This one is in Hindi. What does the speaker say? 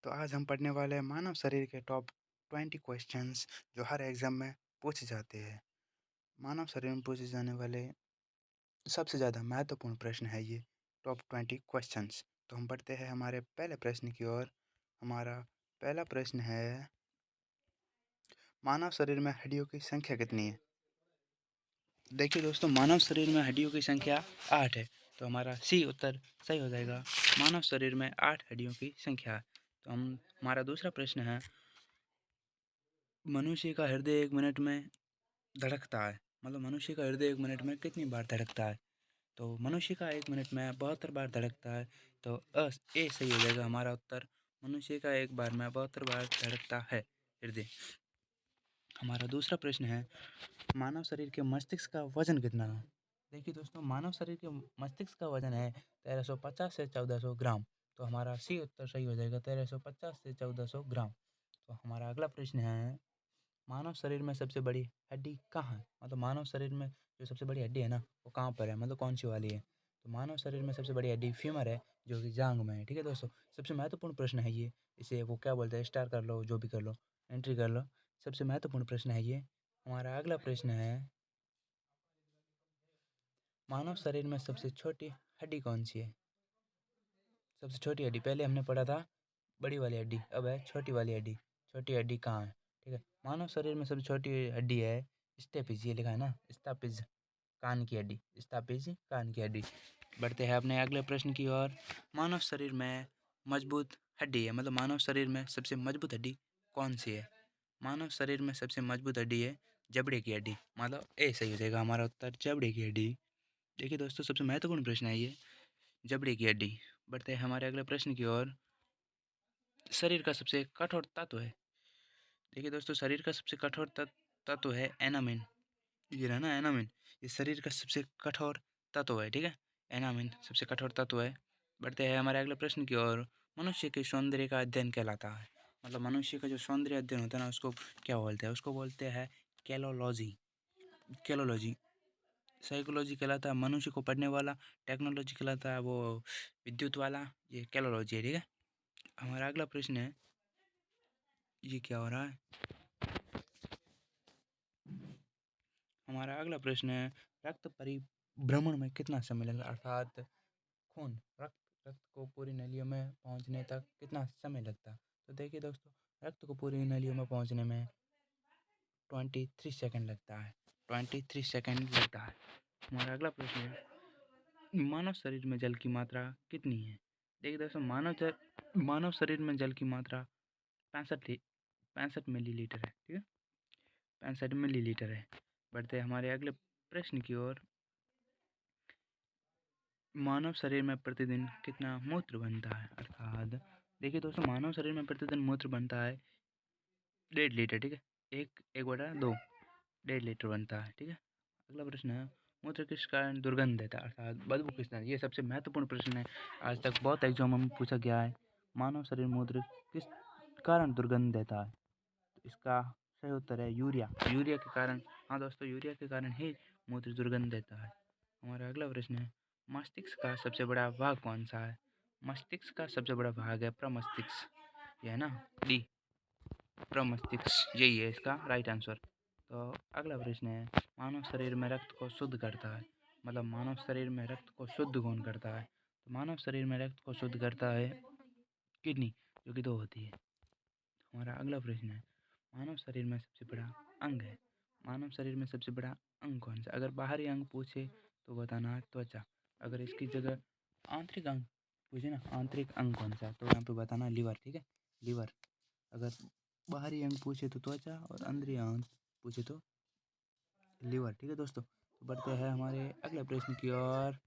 तो आज हम पढ़ने वाले हैं मानव शरीर के टॉप 20 क्वेश्चंस जो हर एग्जाम में पूछे जाते हैं। मानव शरीर में पूछे जाने वाले सबसे ज़्यादा महत्वपूर्ण प्रश्न है ये टॉप 20 क्वेश्चंस। तो हम बढ़ते हैं हमारे पहले प्रश्न की ओर। हमारा पहला प्रश्न है, मानव शरीर में हड्डियों की संख्या कितनी है? देखिए दोस्तों, मानव शरीर में हड्डियों की संख्या 8 है। तो हमारा सी उत्तर सही हो जाएगा। मानव शरीर में 8 हड्डियों की संख्या है। तो हमारा दूसरा प्रश्न है, मनुष्य का हृदय 1 मिनट में धड़कता है, मतलब मनुष्य का हृदय 1 मिनट में कितनी बार धड़कता है? तो मनुष्य का 1 मिनट में 72 बार धड़कता है। तो ए सही हो जाएगा हमारा उत्तर। मनुष्य का एक बार में 72 बार धड़कता है हृदय। हमारा दूसरा प्रश्न है, मानव शरीर के मस्तिष्क का वजन कितना है? देखिए दोस्तों, मानव शरीर के मस्तिष्क का वजन है 1350 से 1400 ग्राम। तो हमारा सी उत्तर सही हो जाएगा, 1350 से 1400 ग्राम। तो हमारा अगला प्रश्न है, मानव शरीर में सबसे बड़ी हड्डी कहाँ है? मतलब मानव शरीर में जो सबसे बड़ी हड्डी है ना, वो कहाँ पर है, मतलब कौन सी वाली है? तो मानव शरीर में सबसे बड़ी हड्डी फीमर है, जो कि जांघ में है। ठीक है दोस्तों, सबसे महत्वपूर्ण प्रश्न है ये। इसे वो क्या बोलते हैं, स्टार कर लो, जो भी कर लो, एंट्री कर लो। सबसे महत्वपूर्ण प्रश्न है ये। हमारा अगला प्रश्न है, मानव शरीर में सबसे छोटी हड्डी कौन सी है? सबसे छोटी हड्डी पहले हमने पढ़ा था बड़ी वाली हड्डी, अब है छोटी वाली हड्डी। छोटी हड्डी कहाँ है? ठीक है, मानव शरीर में सबसे छोटी हड्डी है स्टेपिज, ये लिखा है ना, स्टापिज, कान की हड्डी, स्टापिज कान की हड्डी। बढ़ते हैं अपने अगले प्रश्न की ओर। मानव शरीर में मजबूत हड्डी है, मतलब मानव शरीर में सबसे मजबूत हड्डी कौन सी है? मानव शरीर में सबसे मजबूत हड्डी है जबड़े की हड्डी, मतलब ए सही हो जाएगा हमारा उत्तर, जबड़े की हड्डी। देखिए दोस्तों, सबसे महत्वपूर्ण प्रश्न है ये, जबड़े की हड्डी। बढ़ते हैं हमारे अगले प्रश्न की ओर। शरीर का सबसे कठोर तत्व है। देखिए दोस्तों, शरीर का सबसे कठोर तत्व है एनामिन। ये रहा ना एनामिन, ये शरीर का सबसे कठोर तत्व है। ठीक है, एनामिन सबसे कठोर तत्व है। बढ़ते हैं हमारे अगले प्रश्न की ओर। मनुष्य के सौंदर्य का अध्ययन कहलाता है, मतलब मनुष्य का जो सौंदर्य अध्ययन होता है ना, उसको क्या बोलते हैं? उसको बोलते हैं कैलोलॉजी। कैलोलॉजी। साइकोलॉजी कहलाता है मनुष्य को पढ़ने वाला, टेक्नोलॉजी कहलाता है वो विद्युत वाला, ये कैलोलॉजी है। ठीक है, हमारा अगला प्रश्न है, ये क्या हो रहा है? हमारा अगला प्रश्न है, रक्त परिभ्रमण में कितना समय लगता है, अर्थात खून रक्त को पूरी नलियों में पहुंचने तक कितना समय लगता है? तो देखिए दोस्तों, रक्त को पूरी नलियों में पहुंचने में 23 सेकंड लगता है। 23 सेकंड लगता है। हमारा अगला प्रश्न है, मानव शरीर में जल की मात्रा कितनी है? देखिए दोस्तों, मानव शरीर में जल की मात्रा 65 मिलीलीटर है। ठीक है, 65 मिलीलीटर है। बढ़ते हैं हमारे अगले प्रश्न की ओर। मानव शरीर में प्रतिदिन कितना मूत्र बनता है? अर्थात देखिए दोस्तों, मानव शरीर में प्रतिदिन मूत्र बनता है 1.5 लीटर। ठीक है, एक बटा 2, 1.5 लीटर बनता है। ठीक है, अगला प्रश्न है, मूत्र किस कारण दुर्गंध देता है, अर्थात बदबू किस कारण? ये सबसे महत्वपूर्ण प्रश्न है, आज तक बहुत एग्जाम में पूछा गया है। मानव शरीर मूत्र किस कारण दुर्गंध देता है? तो इसका सही उत्तर है यूरिया। यूरिया के कारण, हाँ दोस्तों, यूरिया के कारण ही मूत्र दुर्गंध देता है। हमारा अगला प्रश्न है, मस्तिष्क का सबसे बड़ा भाग कौन सा है? मस्तिष्क का सबसे बड़ा भाग है प्रमस्तिष्क, यह है ना, डी, प्रमस्तिष्क, यही है इसका राइट आंसर। तो अगला प्रश्न है, मानव शरीर में रक्त को शुद्ध करता है, मतलब मानव शरीर में रक्त को शुद्ध कौन करता है? तो मानव शरीर में रक्त को शुद्ध करता है किडनी, जो कि 2 होती है। हमारा अगला प्रश्न है, मानव शरीर में सबसे बड़ा अंग है, मानव शरीर में सबसे बड़ा अंग कौन सा? अगर बाहरी अंग पूछे तो बताना है त्वचा, अगर इसकी जगह आंतरिक अंग पूछे ना, आंतरिक अंग कौन सा, तो यहाँ पे बताना लीवर। ठीक है, लीवर। अगर बाहरी अंग पूछे तो त्वचा, और अंदरी अंग पूछे तो लीवर। ठीक है दोस्तों, तो बढ़ते हैं हमारे अगले प्रश्न की ओर।